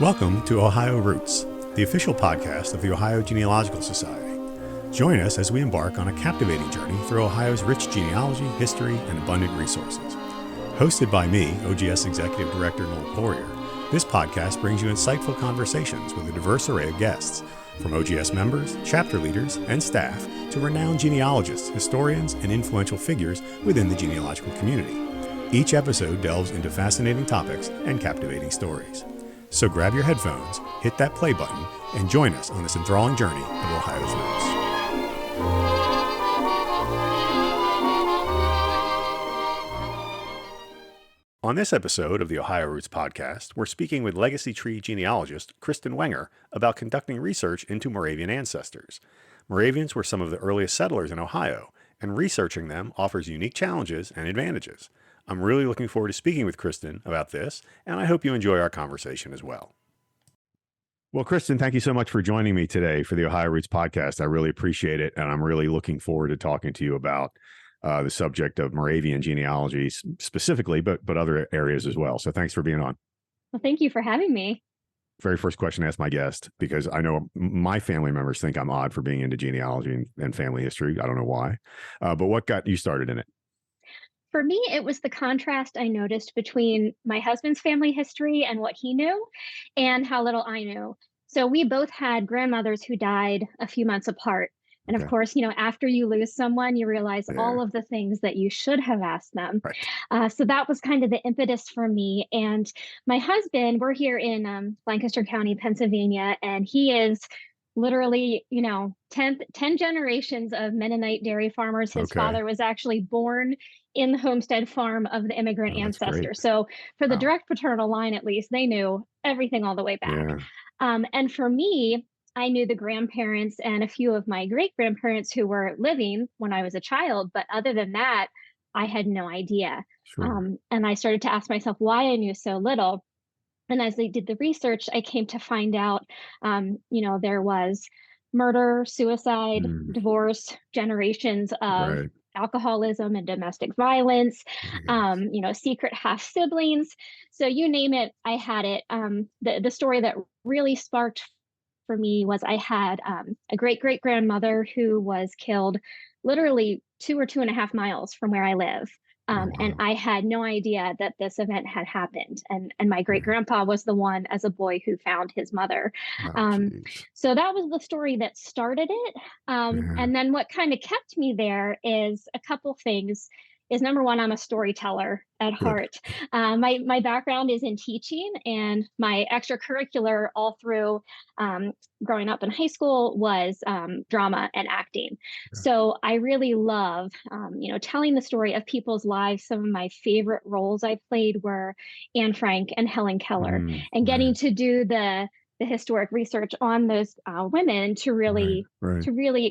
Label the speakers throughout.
Speaker 1: Welcome to Ohio Roots, the official podcast of the Ohio Genealogical Society. Join us as we embark on a captivating journey through Ohio's rich genealogy, history, and abundant resources. Hosted by me, OGS Executive Director Noel Poirier, this podcast brings you insightful conversations with a diverse array of guests, from OGS members, chapter leaders, and staff to renowned genealogists, historians, and influential figures within the genealogical community. Each episode delves into fascinating topics and captivating stories. So grab your headphones, hit that play button, and join us on this enthralling journey of Ohio's roots. On this episode of the Ohio Roots podcast, we're speaking with legacy tree genealogist Kristin Wenger about conducting research into Moravian ancestors. Moravians were some of the earliest settlers in Ohio, and researching them offers unique challenges and advantages. I'm really looking forward to speaking with Kristin about this, and I hope you enjoy our conversation as well. Well, Kristin, thank you so much for joining me today for the Ohio Roots podcast. I really appreciate it, and I'm really looking forward to talking to you about the subject of Moravian genealogy specifically, but other areas as well. So thanks for being on.
Speaker 2: Well, thank you for having me.
Speaker 1: Very first question I ask my guest, because I know my family members think I'm odd for being into genealogy and family history. I don't know why, but what got you started in it?
Speaker 2: For me, it was the contrast I noticed between my husband's family history and what he knew and how little I knew. So we both had grandmothers who died a few months apart. And of course, after you lose someone, you realize all of the things that you should have asked them.
Speaker 1: Right.
Speaker 2: So that was kind of the impetus for me. And my husband, we're here in Lancaster County, Pennsylvania, and he is literally, 10 generations of Mennonite dairy farmers. His father was actually born in the homestead farm of the immigrant ancestor.
Speaker 1: Great.
Speaker 2: So for the direct paternal line, at least, they knew everything all the way back.
Speaker 1: Yeah.
Speaker 2: And for me, I knew the grandparents and a few of my great-grandparents who were living when I was a child. But other than that, I had no idea.
Speaker 1: Sure.
Speaker 2: And I started to ask myself why I knew so little. And as I did the research, I came to find out, there was murder, suicide, divorce, generations of alcoholism and domestic violence, secret half siblings. So you name it, I had it. The story that really sparked for me was I had a great grandmother who was killed literally 2.5 miles from where I live. And I had no idea that this event had happened. And my great grandpa was the one as a boy who found his mother. So that was the story that started it. And then what kind of kept me there is a couple things. Is number one, I'm a storyteller at heart. My background is in teaching, and my extracurricular all through growing up in high school was drama and acting. So I really love, telling the story of people's lives. Some of my favorite roles I played were Anne Frank and Helen Keller, and getting to do the historic research on those women to really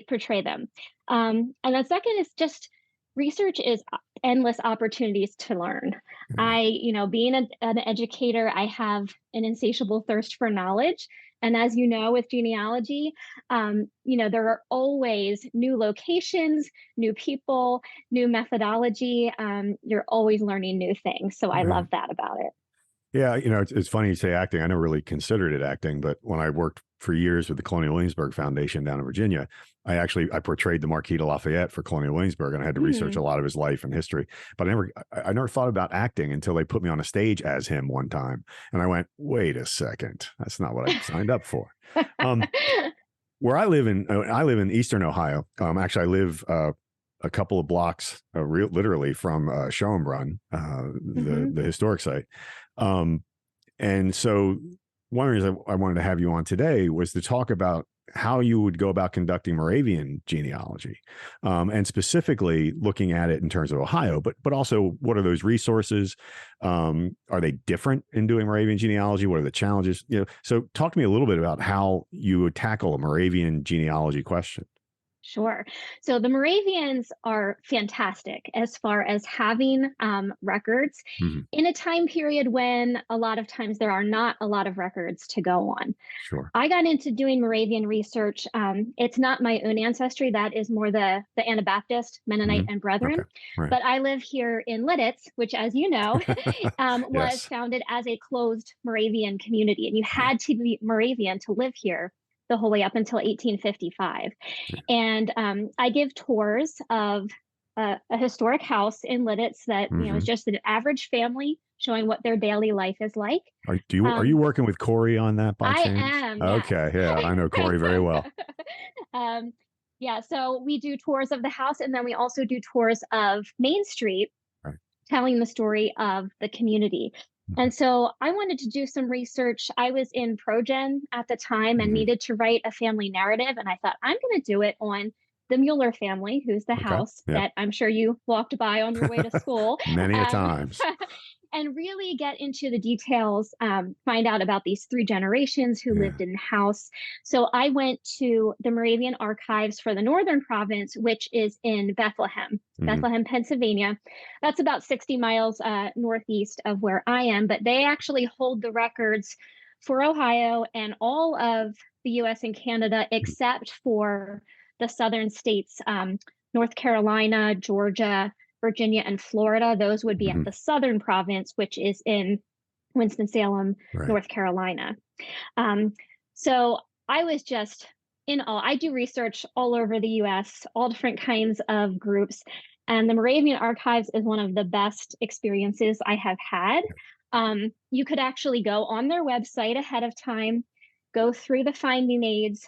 Speaker 2: portray them. And the second is just research is endless opportunities to learn. Being an educator, I have an insatiable thirst for knowledge. And as you know, with genealogy, there are always new locations, new people, new methodology. You're always learning new things. So I love that about it.
Speaker 1: Yeah, it's funny you say acting. I never really considered it acting, but when I worked for years with the Colonial Williamsburg Foundation down in Virginia, I portrayed the Marquis de Lafayette for Colonial Williamsburg, and I had to research a lot of his life and history. But I never thought about acting until they put me on a stage as him one time, and I went, "Wait a second, that's not what I signed up for." Where I live in Eastern Ohio. Actually, I live a couple of blocks, literally from Schoenbrunn, the historic site. And so one of the reasons I wanted to have you on today was to talk about how you would go about conducting Moravian genealogy, and specifically looking at it in terms of Ohio, but also what are those resources? Are they different in doing Moravian genealogy? What are the challenges? So talk to me a little bit about how you would tackle a Moravian genealogy question.
Speaker 2: Sure. So the Moravians are fantastic as far as having records
Speaker 1: Mhm.
Speaker 2: in a time period when a lot of times there are not a lot of records to go on.
Speaker 1: Sure.
Speaker 2: I got into doing Moravian research. It's not my own ancestry; that is more the Anabaptist, Mennonite,
Speaker 1: Mhm.
Speaker 2: and Brethren.
Speaker 1: Okay. Right.
Speaker 2: But I live here in Lidditz, which, as you know, was
Speaker 1: Yes.
Speaker 2: founded as a closed Moravian community, and you had to be Moravian to live here the whole way up until 1855.
Speaker 1: Yeah.
Speaker 2: And I give tours of a historic house in Lidditz that is
Speaker 1: Mhm.
Speaker 2: just an average family showing what their daily life is like.
Speaker 1: Are you
Speaker 2: Um,
Speaker 1: working with Corey on that by
Speaker 2: I
Speaker 1: chance?
Speaker 2: am, yes.
Speaker 1: Okay, yeah, I know Corey very well.
Speaker 2: um, yeah, so we do tours of the house, and then we also do tours of Main Street,
Speaker 1: Right.
Speaker 2: telling the story of the community.
Speaker 1: Mhm.
Speaker 2: And so I wanted to do some research. I was in Progen at the time and
Speaker 1: Mhm.
Speaker 2: needed to write a family narrative. And I thought, I'm going to do it on the Mueller family, who's the
Speaker 1: Okay.
Speaker 2: house
Speaker 1: Yep.
Speaker 2: that I'm sure you walked by on your way to school.
Speaker 1: Many a
Speaker 2: Um,
Speaker 1: times.
Speaker 2: and really get into the details, find out about these three generations who
Speaker 1: Yeah.
Speaker 2: lived in the house. So I went to the Moravian Archives for the Northern Province, which is in Bethlehem,
Speaker 1: Mhm.
Speaker 2: Bethlehem, Pennsylvania. That's about 60 miles northeast of where I am, but they actually hold the records for Ohio and all of the US and Canada,
Speaker 1: Mm.
Speaker 2: except for the southern states, North Carolina, Georgia, Virginia, and Florida. Those would be at
Speaker 1: Mhm.
Speaker 2: the southern province, which is in Winston-Salem,
Speaker 1: Right.
Speaker 2: North Carolina. Um, so I was just in awe. I do research all over the US, all different kinds of groups. And the Moravian Archives is one of the best experiences I have had. You could actually go on their website ahead of time, go through the finding aids,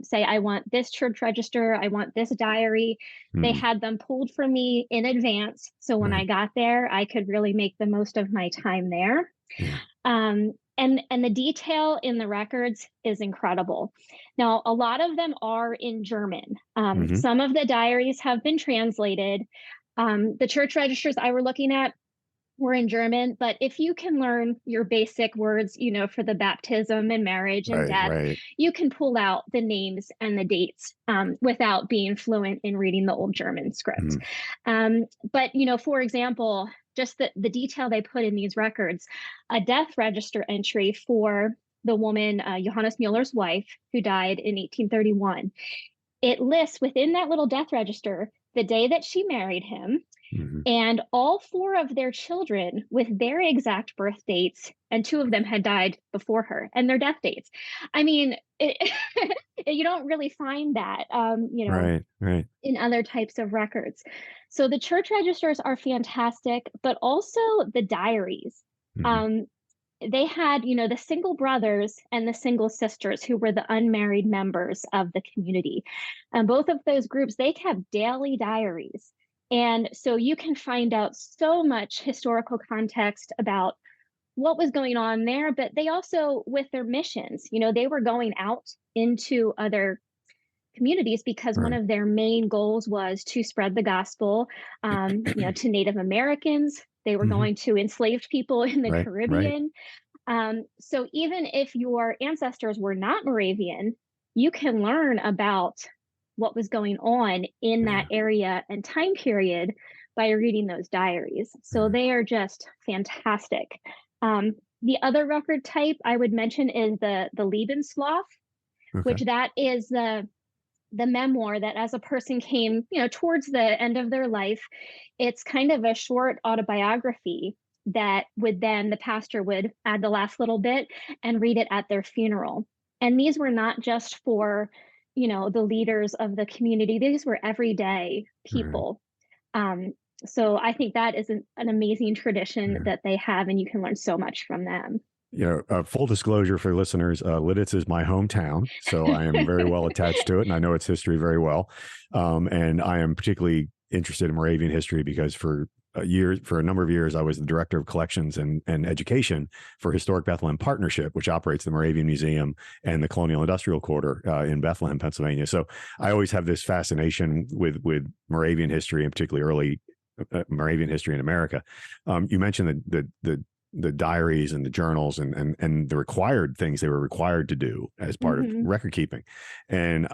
Speaker 2: say, I want this church register, I want this diary. They
Speaker 1: Mhm.
Speaker 2: had them pulled for me in advance. So when I
Speaker 1: Right.
Speaker 2: got there, I could really make the most of my time there.
Speaker 1: Yeah.
Speaker 2: And the detail in the records is incredible. Now, a lot of them are in German.
Speaker 1: Mhm.
Speaker 2: Some of the diaries have been translated. The church registers I were looking at were in German, but if you can learn your basic words, for the baptism and marriage and
Speaker 1: Right,
Speaker 2: death,
Speaker 1: right.
Speaker 2: you can pull out the names and the dates without being fluent in reading the old German script.
Speaker 1: Mhm.
Speaker 2: But, for example, just the detail they put in these records, a death register entry for the woman, Johannes Mueller's wife, who died in 1831. It lists within that little death register the day that she married him,
Speaker 1: Mhm.
Speaker 2: and all four of their children with their exact birth dates, and two of them had died before her, and their death dates. I mean, you don't really find that,
Speaker 1: Right, right.
Speaker 2: in other types of records. So the church registers are fantastic, but also the diaries.
Speaker 1: Mhm.
Speaker 2: Um, they had, the single brothers and the single sisters who were the unmarried members of the community. And both of those groups, they kept daily diaries. And so you can find out so much historical context about what was going on there, but they also, with their missions, they were going out into other communities because one
Speaker 1: Right.
Speaker 2: of their main goals was to spread the gospel, to Native Americans. They were
Speaker 1: Mhm.
Speaker 2: going to enslaved people in the
Speaker 1: Right, right.
Speaker 2: Caribbean. So even if your ancestors were not Moravian, you can learn about what was going on in that
Speaker 1: Yeah,
Speaker 2: area and time period by reading those diaries. So
Speaker 1: yeah.
Speaker 2: they are just fantastic. The other record type I would mention is the Lebenslauf,
Speaker 1: Okay.
Speaker 2: which that is the memoir that as a person came, towards the end of their life, it's kind of a short autobiography that would then the pastor would add the last little bit and read it at their funeral. And these were not just for, the leaders of the community. These were everyday
Speaker 1: Right.
Speaker 2: people. Um, so I think that is an amazing tradition
Speaker 1: Yeah.
Speaker 2: that they have, and you can learn so much from them.
Speaker 1: Full disclosure for listeners, Lidditz is my hometown, so I am very well attached to it, and I know its history very well. And I am particularly interested in Moravian history because for for a number of years, I was the director of collections and education for Historic Bethlehem Partnership, which operates the Moravian Museum and the Colonial Industrial Quarter in Bethlehem, Pennsylvania. So I always have this fascination with Moravian history, and particularly early Moravian history in America. You mentioned the diaries and the journals and the required things they were required to do as part of
Speaker 2: Hmm.
Speaker 1: record keeping. And,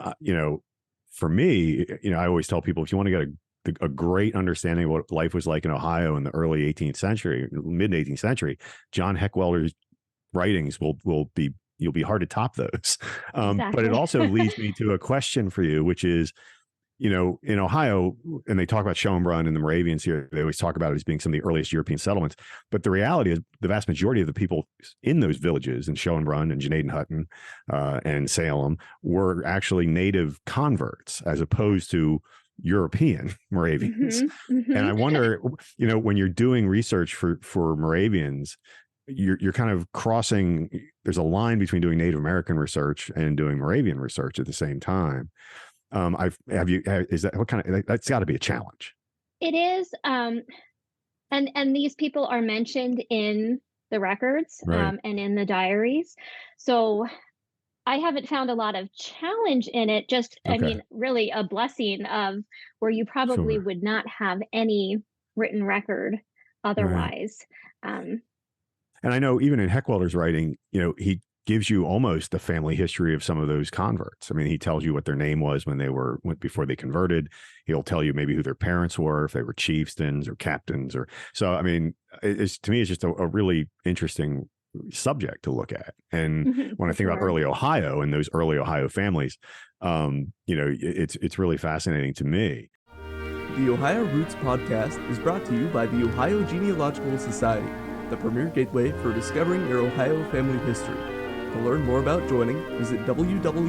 Speaker 1: for me, I always tell people, if you want to get a great understanding of what life was like in Ohio in the early 18th century, mid 18th century, John Heckwelder's writings you'll be hard to top those. But it
Speaker 2: Exactly.
Speaker 1: also leads me to a question for you, which is, in Ohio, and they talk about Schoenbrunn and the Moravians here, they always talk about it as being some of the earliest European settlements. But the reality is the vast majority of the people in those villages in Schoenbrunn and Janadenhutton and Salem were actually native converts as opposed to European Moravians. And I wonder, when you're doing research for Moravians, you're kind of crossing, there's a line between doing Native American research and doing Moravian research at the same time. That's got to be a challenge.
Speaker 2: It is. And these people are mentioned in the records,
Speaker 1: right.
Speaker 2: And in the diaries. So I haven't found a lot of challenge in it. Just,
Speaker 1: Okay.
Speaker 2: I mean, really a blessing of where you probably would not have any written record otherwise.
Speaker 1: Right. And I know even in Heckwelder's writing, he gives you almost a family history of some of those converts. I mean, he tells you what their name was before they converted. He'll tell you maybe who their parents were, if they were chieftains or captains, so. I mean, to me, it's just a really interesting subject to look at. And when I think about early Ohio and those early Ohio families, it's really fascinating to me.
Speaker 3: The Ohio Roots podcast is brought to you by the Ohio Genealogical Society, the premier gateway for discovering your Ohio family history. To learn more about joining, visit www.ogs.org.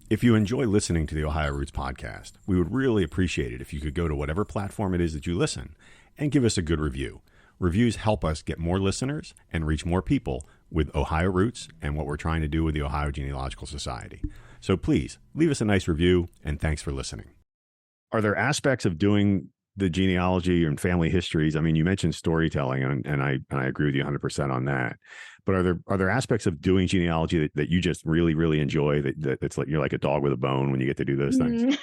Speaker 1: If you enjoy listening to the Ohio Roots podcast, we would really appreciate it if you could go to whatever platform it is that you listen and give us a good review. Reviews help us get more listeners and reach more people with Ohio Roots and what we're trying to do with the Ohio Genealogical Society. So please leave us a nice review, and thanks for listening. Are there aspects of doing the genealogy and family histories? I mean, you mentioned storytelling, and I agree with you 100% on that. But are there aspects of doing genealogy that you just really, really enjoy? That's like you're like a dog with a bone when you get to do those things.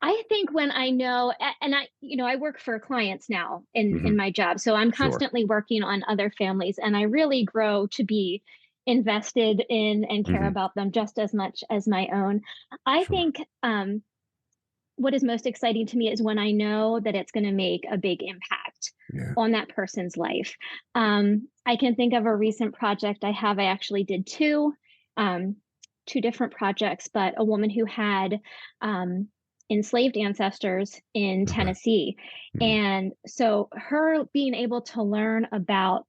Speaker 2: I think when I know, and I work for clients now in my job, so I'm constantly working on other families, and I really grow to be invested in and care about them just as much as my own. I think what is most exciting to me is when I know that it's going to make a big impact on that person's life. I can think of a recent project I have. I actually did two different projects, but a woman who had enslaved ancestors in Tennessee. And so her being able to learn about,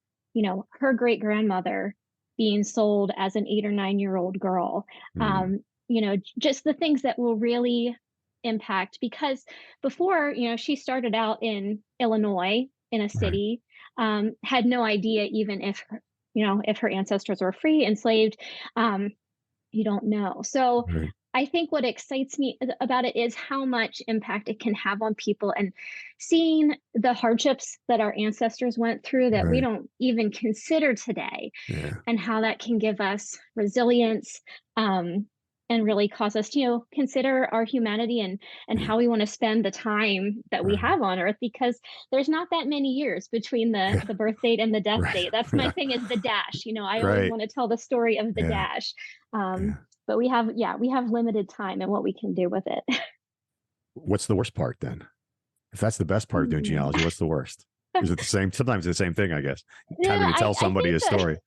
Speaker 2: her great grandmother being sold as an 8 or 9-year-old girl, just the things that will really impact, because before, she started out in Illinois in a city, had no idea even if her ancestors were free, enslaved, you don't know. So I think what excites me about it is how much impact it can have on people, and seeing the hardships that our ancestors went through that we don't even consider today, and how that can give us resilience, and really cause us to consider our humanity and how we want to spend the time that we have on earth, because there's not that many years between the birth date and the death date. That's my thing, is the dash. I always want to tell the story of the dash. But we have limited time and what we can do with it.
Speaker 1: What's the worst part then? If that's the best part of doing genealogy, what's the worst? Is it the same? Sometimes the same thing, I guess. Having to tell somebody a story.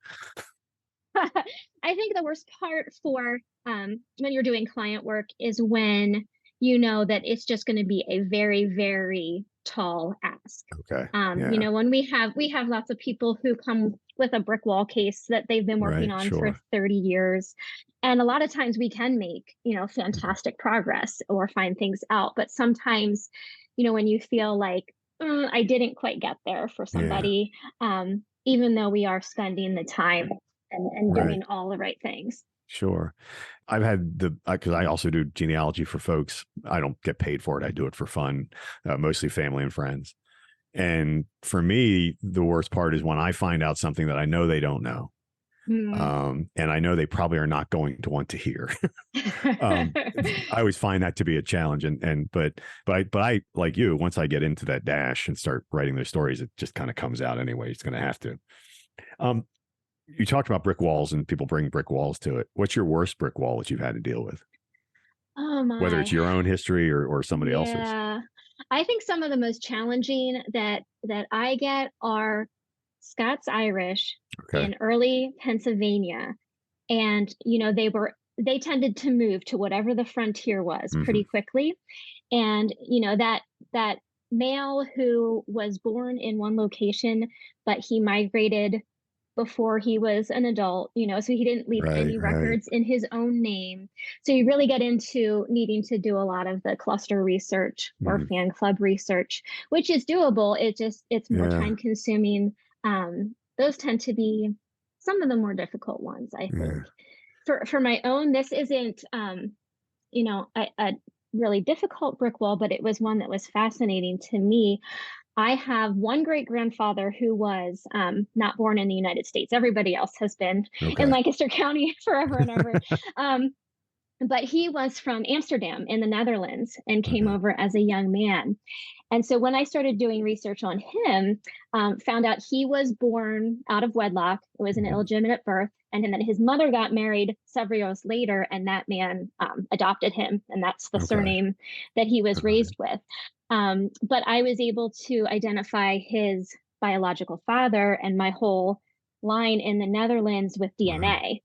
Speaker 2: I think the worst part for when you're doing client work is when you know that it's just going to be a very, very tall ask.
Speaker 1: Okay.
Speaker 2: When we have lots of people who come with a brick wall case that they've been working on for 30 years. And a lot of times we can make, fantastic progress or find things out. But sometimes, when you feel like I didn't quite get there for somebody, even though we are spending the time and doing all the right things.
Speaker 1: Sure. I've had because I also do genealogy for folks. I don't get paid for it. I do it for fun, mostly family and friends. And for me, the worst part is when I find out something that I know they don't know. And I know they probably are not going to want to hear. I always find that to be a challenge. But I, like you, once I get into that dash and start writing their stories, it just kind of comes out anyway. It's going to have to. you talked about brick walls and people bring brick walls to it. What's your worst brick wall that you've had to deal with?
Speaker 2: Oh
Speaker 1: Whether it's
Speaker 2: my.
Speaker 1: your own history or somebody else's.
Speaker 2: Yeah. I think some of the most challenging that I get are Scots Irish
Speaker 1: Okay.
Speaker 2: in early Pennsylvania. And, they tended to move to whatever the frontier was pretty quickly. And, that male who was born in one location, but he migrated before he was an adult, so he didn't leave any records in his own name. So you really get into needing to do a lot of the cluster research or fan club research, which is doable. It's more time consuming. Those tend to be some of the more difficult ones, I think. For my own, this isn't, a really difficult brick wall, but it was one that was fascinating to me. I have one great grandfather who was not born in the United States. Everybody else has been in Lancaster County forever and ever. But he was from Amsterdam in the Netherlands and came over as a young man. And so when I started doing research on him, found out he was born out of wedlock. It was an illegitimate birth. And then his mother got married several years later, and that man adopted him. And that's the surname that he was raised with. But I was able to identify his biological father and my whole line in the Netherlands with DNA.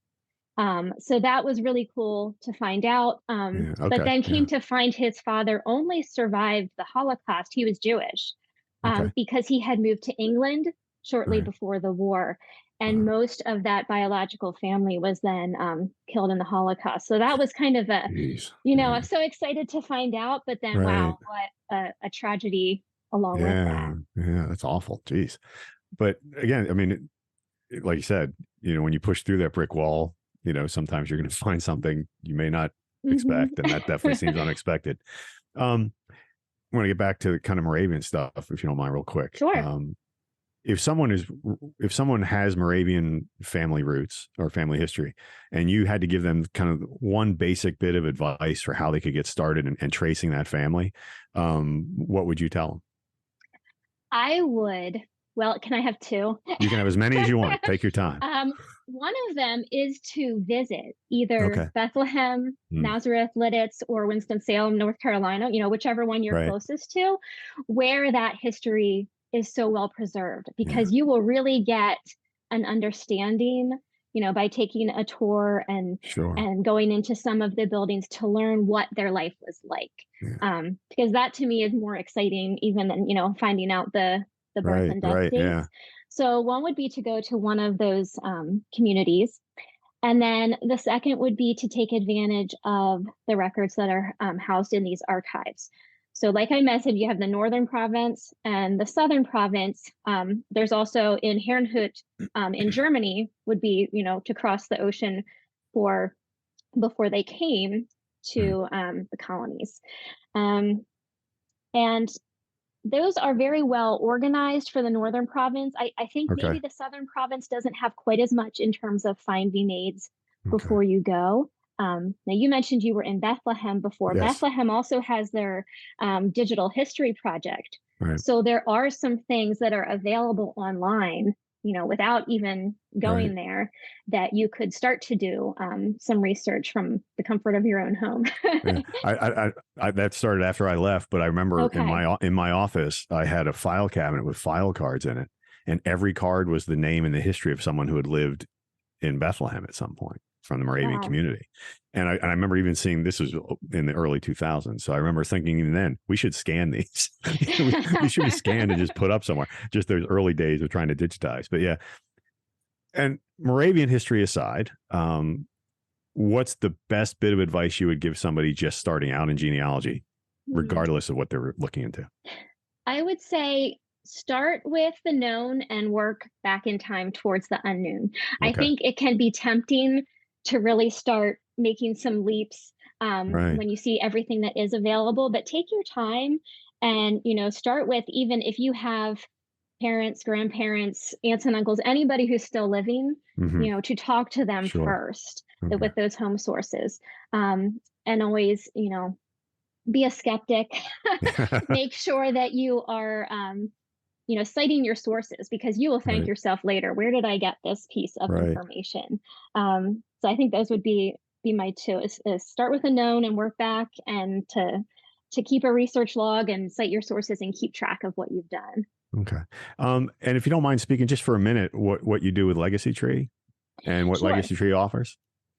Speaker 2: So that was really cool to find out. But then came to find his father only survived the Holocaust. He was Jewish because he had moved to England shortly before the war. And most of that biological family was then killed in the Holocaust. So that was kind of I'm so excited to find out, but then wow, what a tragedy along with that.
Speaker 1: Yeah, that's awful. Jeez. But again, I mean, like you said, when you push through that brick wall, sometimes you're going to find something you may not expect, and that definitely seems unexpected. I want to get back to kind of Moravian stuff, if you don't mind, real quick.
Speaker 2: Sure.
Speaker 1: If someone has Moravian family roots or family history, and you had to give them kind of one basic bit of advice for how they could get started and tracing that family, what would you tell them?
Speaker 2: I would. Well, can I have two?
Speaker 1: You can have as many as you want. Take your time.
Speaker 2: One of them is to visit either Bethlehem, Nazareth, Lidditz, or Winston-Salem, North Carolina, whichever one you're closest to, where that history is so well preserved, because you will really get an understanding, by taking a tour and going into some of the buildings to learn what their life was like. Because that to me is more exciting even than, finding out the birth and death dates. So one would be to go to one of those communities. And then the second would be to take advantage of the records that are housed in these archives. So like I mentioned, you have the Northern Province and the Southern Province. There's also in Herrnhut in Germany would be, to cross the ocean before they came to the colonies. And those are very well organized for the Northern Province. I think maybe the Southern Province doesn't have quite as much in terms of finding aids before you go. Now, you mentioned you were in Bethlehem before. Bethlehem also has their digital history project. So there are some things that are available online, without even going there, that you could start to do some research from the comfort of your own home.
Speaker 1: I that started after I left, but I remember in my office, I had a file cabinet with file cards in it, and every card was the name and the history of someone who had lived in Bethlehem at some point from the Moravian community. And I remember even seeing, this was in the early 2000s. So I remember thinking even then, we should scan these. We should be scanned and just put up somewhere. Just those early days of trying to digitize. But yeah. And Moravian history aside, what's the best bit of advice you would give somebody just starting out in genealogy, regardless of what they're looking into?
Speaker 2: I would say start with the known and work back in time towards the unknown. I think it can be tempting to really start making some leaps when you see everything that is available, but take your time and, start with, even if you have parents, grandparents, aunts and uncles, anybody who's still living, to talk to them first with those home sources. And always, be a skeptic. Make sure that you are citing your sources, because you will thank
Speaker 1: Right.
Speaker 2: yourself later. Where did I get this piece of
Speaker 1: Right.
Speaker 2: information? So I think those would be my two: is start with a known and work back, and to keep a research log and cite your sources and keep track of what you've done.
Speaker 1: Okay. And if you don't mind speaking just for a minute, what you do with Legacy Tree and what
Speaker 2: Sure.
Speaker 1: Legacy Tree offers?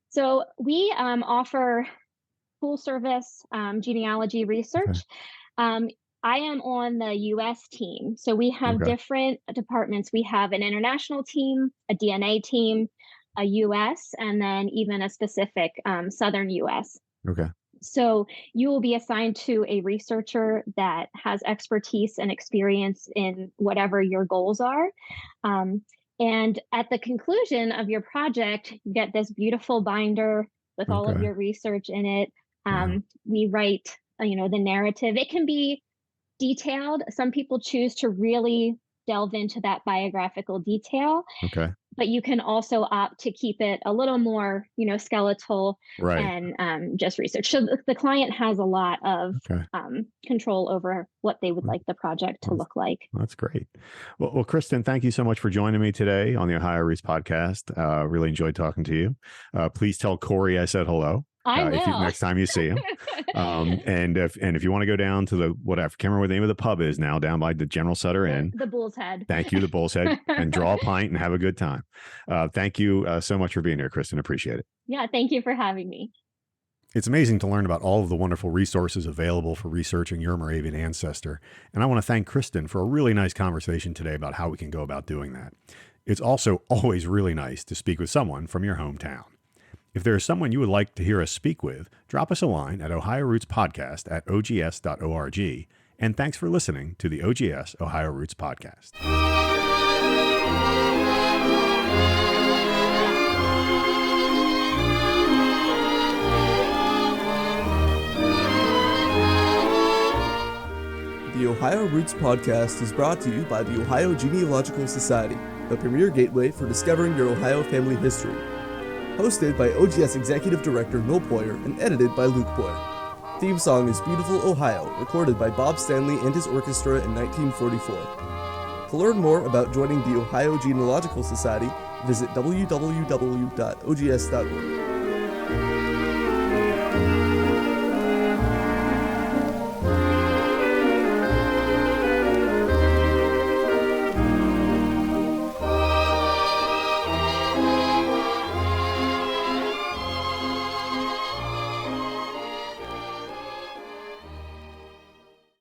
Speaker 2: So we offer full service genealogy research. I am on the US team. So we have
Speaker 1: Okay.
Speaker 2: different departments. We have an international team, a DNA team, a US, and then even a specific Southern US.
Speaker 1: Okay.
Speaker 2: So you will be assigned to a researcher that has expertise and experience in whatever your goals are. And at the conclusion of your project, you get this beautiful binder with all of
Speaker 1: Okay.
Speaker 2: your research in it.
Speaker 1: Wow.
Speaker 2: We write, the narrative. It can be detailed. Some people choose to really delve into that biographical detail,
Speaker 1: Okay.
Speaker 2: but you can also opt to keep it a little more, skeletal
Speaker 1: Right.
Speaker 2: and just research. So the client has a lot of
Speaker 1: Okay.
Speaker 2: control over what they would
Speaker 1: Well,
Speaker 2: like the project to
Speaker 1: That's,
Speaker 2: look like.
Speaker 1: that's great. Well, Kristin, thank you so much for joining me today on the Ohio Roots podcast. Really enjoyed talking to you. Please tell Corey I said hello.
Speaker 2: I will.
Speaker 1: Next time you see him. And if you want to go down to the whatever, can't remember what the name of the pub is now, down by the General Sutter Inn.
Speaker 2: The Bull's Head.
Speaker 1: Thank you, the Bull's Head, and draw a pint and have a good time. Thank you so much for being here, Kristin. Appreciate it.
Speaker 2: Yeah, thank you for having me.
Speaker 1: It's amazing to learn about all of the wonderful resources available for researching your Moravian ancestor. And I want to thank Kristin for a really nice conversation today about how we can go about doing that. It's also always really nice to speak with someone from your hometown. If there is someone you would like to hear us speak with, drop us a line at ohiorootspodcast@ogs.org. And thanks for listening to the OGS Ohio Roots Podcast.
Speaker 3: The Ohio Roots Podcast is brought to you by the Ohio Genealogical Society, the premier gateway for discovering your Ohio family history. Hosted by OGS Executive Director Noel Poyer and edited by Luke Poyer. Theme song is Beautiful Ohio, recorded by Bob Stanley and his orchestra in 1944. To learn more about joining the Ohio Genealogical Society, visit www.ogs.org.